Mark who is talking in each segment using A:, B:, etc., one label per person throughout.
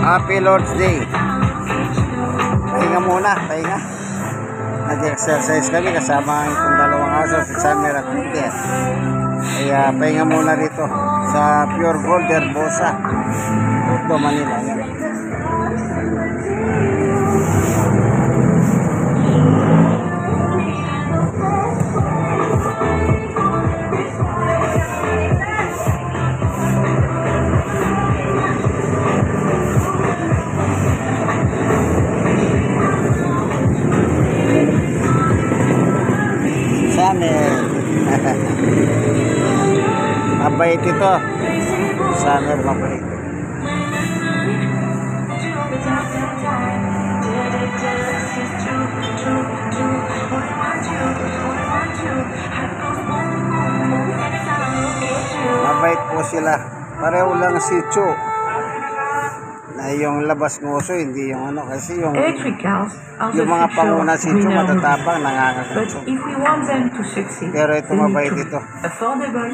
A: Happy Lord's Day. Pahinga muna, pahinga. Nag-exercise kami kasama itong dalawang aso, si Summer at Peter. Kaya pahinga muna dito sa Pure Gold Herbosa, Puerto Manila. Yan. Mabait ito. Summer mabait. Mabait po sila. Pareho lang si Chu. Na yung labas ng uso, hindi yung ano. Kasi yung mga panguna si Chu matatabang, nangangagatso. Pero ito mabait ito.
B: Affordable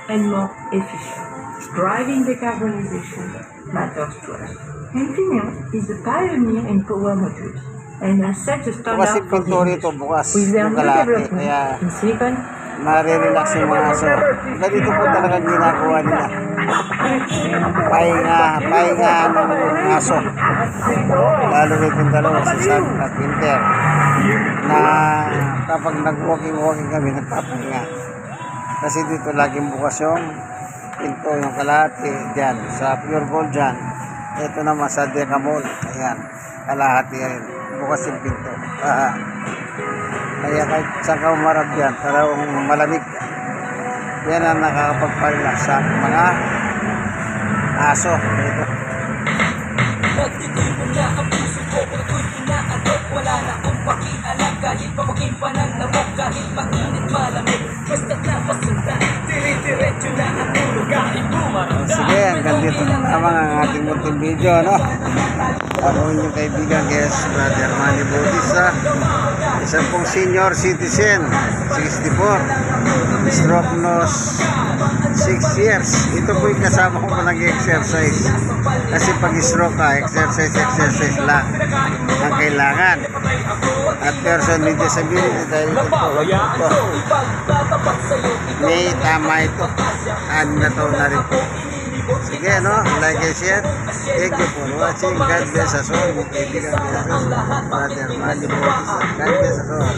B: and more efficient. Driving decarbonization matters to us. Infineon is a pioneer in power modules and has set the standard for the
A: ito bukas.
B: with their new development
A: Kaya
B: in silicon.
A: marirelax yung mga aso. Ganito po talaga ginagawa nila. Pahinga ng aso. Lalo rin yung dalawa, si Sam at Winter, na kapag nag-walking kami, nagpapahinga. Kasi dito laging bukas yung pinto, yung kalahati dyan, sa Pure Gold dyan. Ito naman sa Deca Mall. Ayan, kalahati rin. Bukas yung pinto. Kaya kahit saan ka umarap dyan, parang malamig. Yan ang nakakapagpalak sa mga aso. Ito.
C: Wala na akong pakialam kahit pamakin pa ng lamok, kahit mainit malamig, basta't napasundan, dire-diretso na ang tulog kahit bumaranda.
A: Sige, hanggang dito lamang ang ating munting video, no? Ako inyong kaibigan, guys, Brother Manny Bautista, isang pong senior citizen, 64, stroke nose, 6 years. Ito po yung kasama ko nag-exercise. Kasi pag stroke ka, exercise lang ang kailangan. At person with disability, dahil ito po, may tama ito. 6 na taon na rin po. Sige, no? Like and share. Thank you for watching. God bless us all. Mga kaibigan, Brother Manny Bautista. God bless us all.